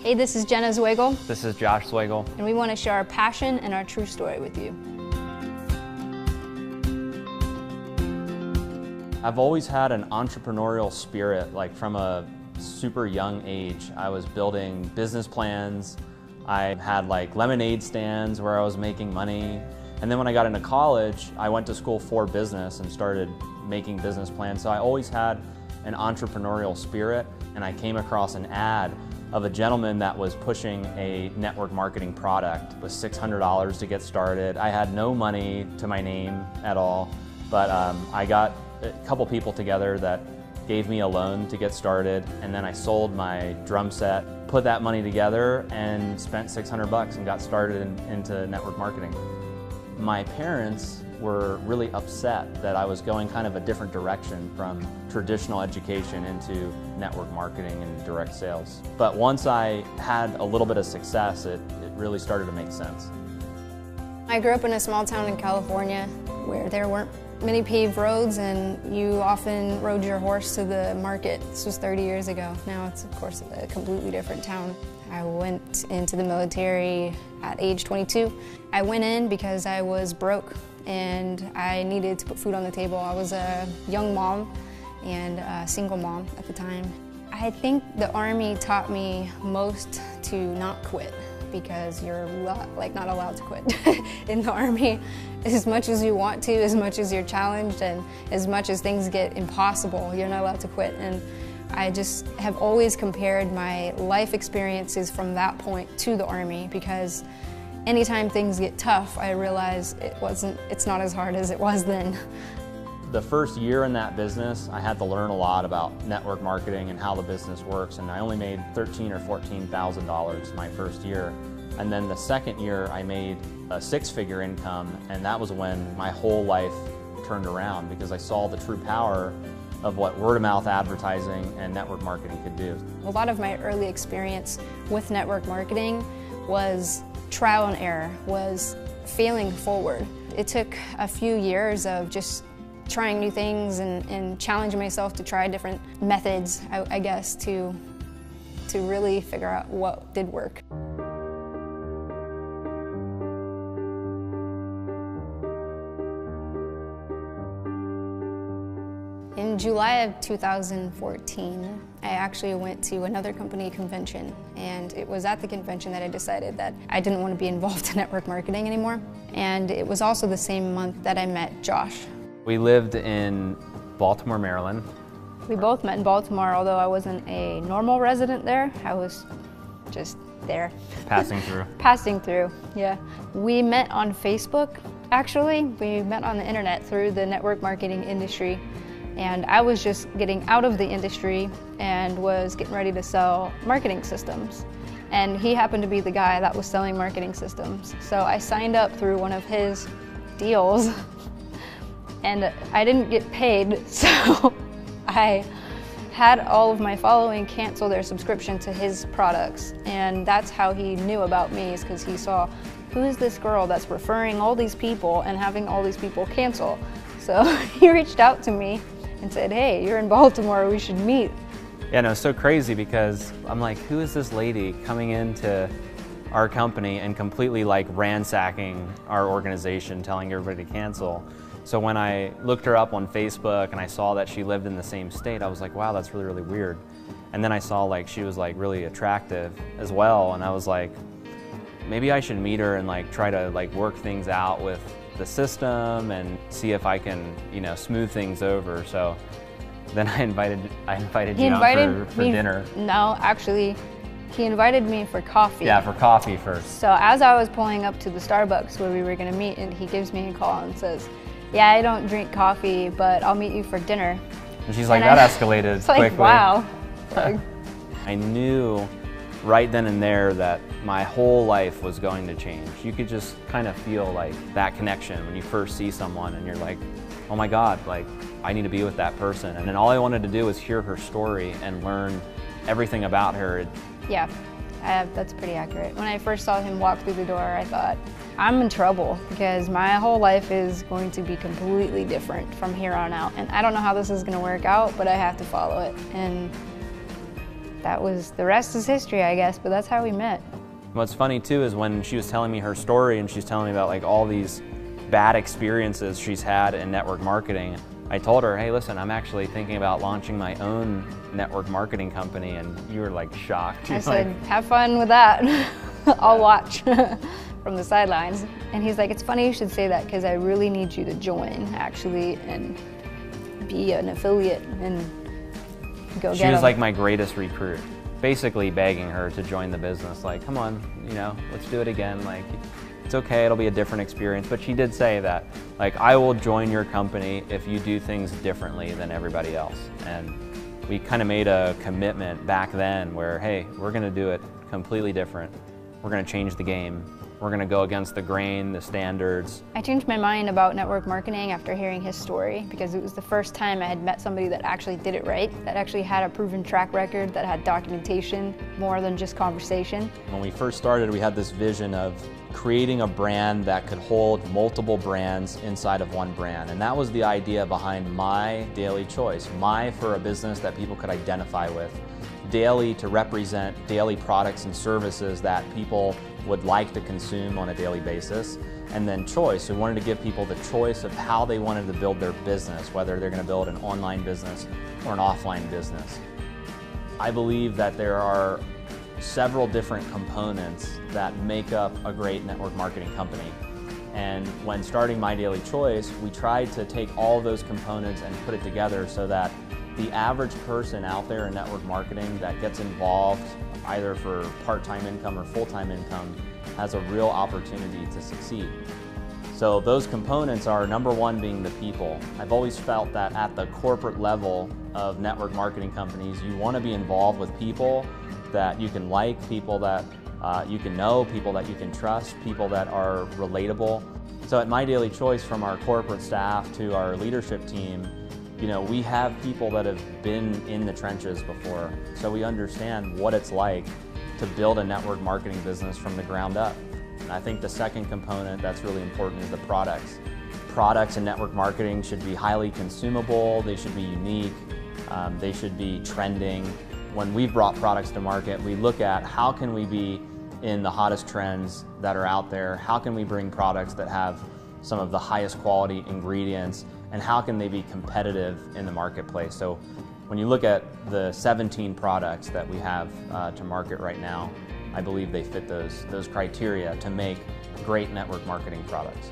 Hey, this is Jenna Zwagil. This is Josh Zwagil. And we want to share our passion and our true story with you. I've always had an entrepreneurial spirit, like from a super young age. I was building business plans. I had like lemonade stands where I was making money. And then when I got into college, I went to school for business and started making business plans. So I always had an entrepreneurial spirit, and I came across an ad of a gentleman that was pushing a network marketing product. It was $600 to get started. I had no money to my name at all, but I got a couple people together that gave me a loan to get started, and then I sold my drum set, put that money together, and spent $600 and got started into network marketing. My parents were really upset that I was going kind of a different direction from traditional education into network marketing and direct sales. But once I had a little bit of success, it really started to make sense. I grew up in a small town in California where there weren't many paved roads, and you often rode your horse to the market. This was 30 years ago. Now it's, of course, a completely different town. I went into the military at age 22. I went in because I was broke and I needed to put food on the table. I was a young mom and a single mom at the time. I think the Army taught me most to not quit, because you're not allowed to quit in the Army. As much as you want to, as much as you're challenged, and as much as things get impossible, you're not allowed to quit. And I just have always compared my life experiences from that point to the Army, because anytime things get tough, I realize it's not as hard as it was then. The first year in that business, I had to learn a lot about network marketing and how the business works, and I only made $13,000 or $14,000 my first year. And then the second year, I made a six-figure income, and that was when my whole life turned around, because I saw the true power of what word-of-mouth advertising and network marketing could do. A lot of my early experience with network marketing was trial and error, was failing forward. It took a few years of just trying new things and challenging myself to try different methods, I guess, to really figure out what did work. In July of 2014, I actually went to another company convention, and it was at the convention that I decided that I didn't want to be involved in network marketing anymore. And it was also the same month that I met Josh. We lived in Baltimore, Maryland. We both met in Baltimore, although I wasn't a normal resident there. I was just there. Passing through. Passing through, yeah. We met on Facebook, actually. We met on the internet through the network marketing industry. And I was just getting out of the industry and was getting ready to sell marketing systems. And he happened to be the guy that was selling marketing systems. So I signed up through one of his deals, and I didn't get paid, so I had all of my following cancel their subscription to his products. And that's how he knew about me, is because he saw, who is this girl that's referring all these people and having all these people cancel? So he reached out to me and said, hey, you're in Baltimore, we should meet. Yeah, no, it's so crazy, because I'm like, who is this lady coming into our company and completely like ransacking our organization, telling everybody to cancel? So when I looked her up on Facebook and I saw that she lived in the same state, I was like, wow, that's really, really weird. And then I saw like she was like really attractive as well, and I was like, maybe I should meet her and like try to like work things out with the system and see if I can, you know, smooth things over. So then I invited you out for dinner. No, actually, he invited me for coffee. Yeah, for coffee first. So as I was pulling up to the Starbucks where we were gonna meet, and he gives me a call and says, yeah, I don't drink coffee, but I'll meet you for dinner. And she's like, that escalated quickly. Like, wow. I knew right then and there that my whole life was going to change. You could just kind of feel like that connection when you first see someone and you're like, oh my God, like I need to be with that person. And then all I wanted to do was hear her story and learn everything about her. Yeah, that's pretty accurate. When I first saw him walk through the door, I thought, I'm in trouble, because my whole life is going to be completely different from here on out. And I don't know how this is going to work out, but I have to follow it. And that was, the rest is history, I guess, but that's how we met. What's funny too is when she was telling me her story and she's telling me about like all these bad experiences she's had in network marketing, I told her, hey listen, I'm actually thinking about launching my own network marketing company, and you were like shocked. I said, have fun with that. I'll watch from the sidelines. And he's like, it's funny you should say that because I really need you to join actually and be an affiliate and go get She was them. like my greatest recruit, basically begging her to join the business. Like, come on, you know, let's do it again. Like, it's okay, it'll be a different experience. But she did say that, like, I will join your company if you do things differently than everybody else. And we kind of made a commitment back then where, hey, we're gonna do it completely different. We're gonna change the game. We're gonna go against the grain, the standards. I changed my mind about network marketing after hearing his story because it was the first time I had met somebody that actually did it right, that actually had a proven track record, that had documentation more than just conversation. When we first started, we had this vision of creating a brand that could hold multiple brands inside of one brand. And that was the idea behind My Daily Choice. My for a business that people could identify with. Daily to represent daily products and services that people would like to consume on a daily basis. And then choice, we wanted to give people the choice of how they wanted to build their business, whether they're going to build an online business or an offline business. I believe that there are several different components that make up a great network marketing company. And when starting My Daily Choice, we tried to take all of those components and put it together so that the average person out there in network marketing that gets involved either for part-time income or full-time income has a real opportunity to succeed. So those components are, number one, being the people. I've always felt that at the corporate level of network marketing companies, you want to be involved with people that you can like, people that you can know, people that you can trust, people that are relatable. So at My Daily Choice, from our corporate staff to our leadership team, you know, we have people that have been in the trenches before, so we understand what it's like to build a network marketing business from the ground up. And I think the second component that's really important is the products. Products in network marketing should be highly consumable, they should be unique, they should be trending. When we've brought products to market, we look at how can we be in the hottest trends that are out there, how can we bring products that have some of the highest quality ingredients, and how can they be competitive in the marketplace. So when you look at the 17 products that we have to market right now, I believe they fit those criteria to make great network marketing products.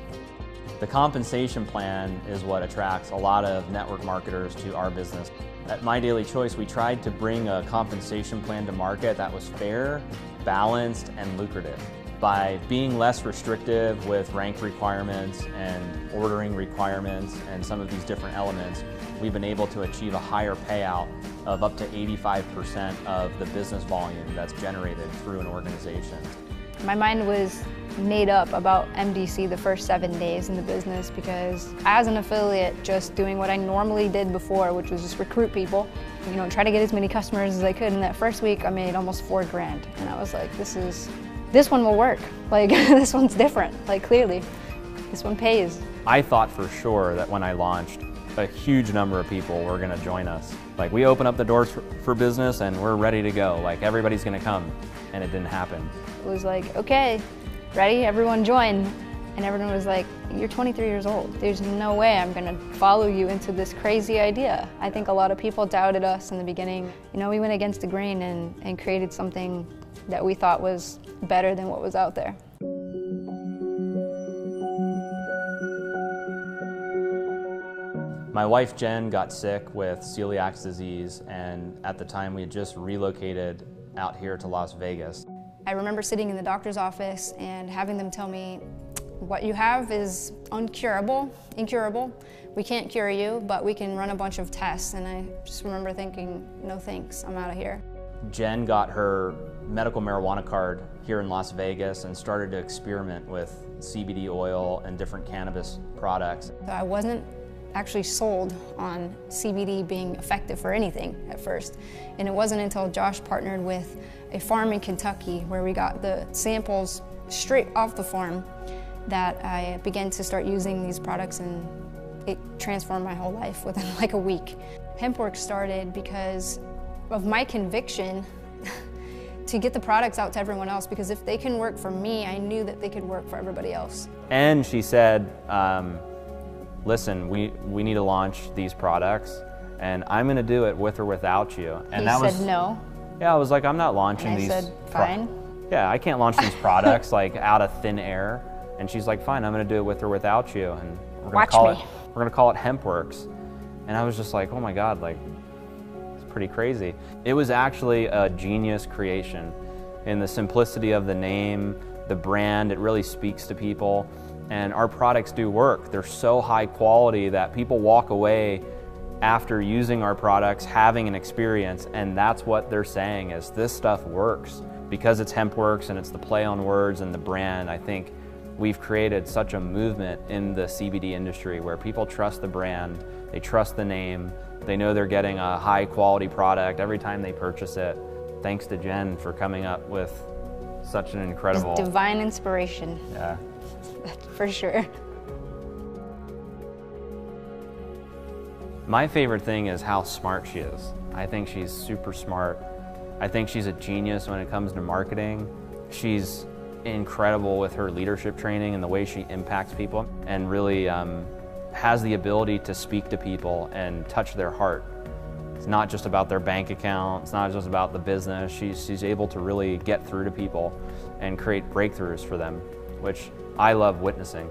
The compensation plan is what attracts a lot of network marketers to our business. At My Daily Choice, we tried to bring a compensation plan to market that was fair, balanced, and lucrative. By being less restrictive with rank requirements and ordering requirements and some of these different elements, we've been able to achieve a higher payout of up to 85% of the business volume that's generated through an organization. My mind was made up about MDC the first 7 days in the business because as an affiliate, just doing what I normally did before, which was just recruit people, you know, try to get as many customers as I could. In that first week, I made almost $4 grand. And I was like, this one will work. Like, this one's different, like clearly. This one pays. I thought for sure that when I launched, a huge number of people were gonna join us. Like, we open up the doors for business and we're ready to go. Like, everybody's gonna come, and it didn't happen. It was like, okay, ready, everyone join. And everyone was like, you're 23 years old. There's no way I'm gonna follow you into this crazy idea. I think a lot of people doubted us in the beginning. You know, we went against the grain and created something that we thought was better than what was out there. My wife Jen got sick with celiac disease, and at the time we had just relocated out here to Las Vegas. I remember sitting in the doctor's office and having them tell me, what you have is incurable. We can't cure you, but we can run a bunch of tests. And I just remember thinking, no thanks, I'm out of here. Jen got her medical marijuana card here in Las Vegas and started to experiment with CBD oil and different cannabis products. So I wasn't actually sold on CBD being effective for anything at first. And it wasn't until Josh partnered with a farm in Kentucky where we got the samples straight off the farm that I began to start using these products, and it transformed my whole life within like a week. Hempwork started because of my conviction to get the products out to everyone else, because if they can work for me, I knew that they could work for everybody else. And she said, listen, we need to launch these products, and I'm going to do it with or without you. And He said no. Yeah, I was like, I'm not launching these. I said, fine. Yeah, I can't launch these products like out of thin air. And she's like, fine, I'm going to do it with or without you. And we're going to call it HempWorks. And I was just like, oh my God, like, it's pretty crazy. It was actually a genius creation in the simplicity of the name, the brand. It really speaks to people. And our products do work. They're so high quality that people walk away after using our products, having an experience, and that's what they're saying is this stuff works. Because it's HempWorks and it's the play on words and the brand, I think we've created such a movement in the CBD industry where people trust the brand, they trust the name, they know they're getting a high quality product every time they purchase it. Thanks to Jen for coming up with such an incredible... It's divine inspiration. Yeah. For sure. My favorite thing is how smart she is. I think she's super smart. I think she's a genius when it comes to marketing. She's incredible with her leadership training and the way she impacts people, and really has the ability to speak to people and touch their heart. It's not just about their bank account, it's not just about the business. She's able to really get through to people and create breakthroughs for them, which I love witnessing.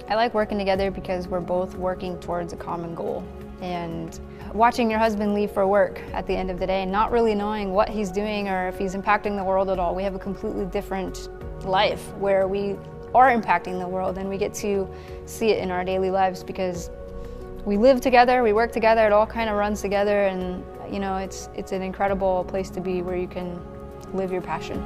I like working together because we're both working towards a common goal. And watching your husband leave for work at the end of the day, not really knowing what he's doing or if he's impacting the world at all. We have a completely different life where we are impacting the world, and we get to see it in our daily lives because we live together, we work together, it all kind of runs together, and you know, it's an incredible place to be where you can live your passion.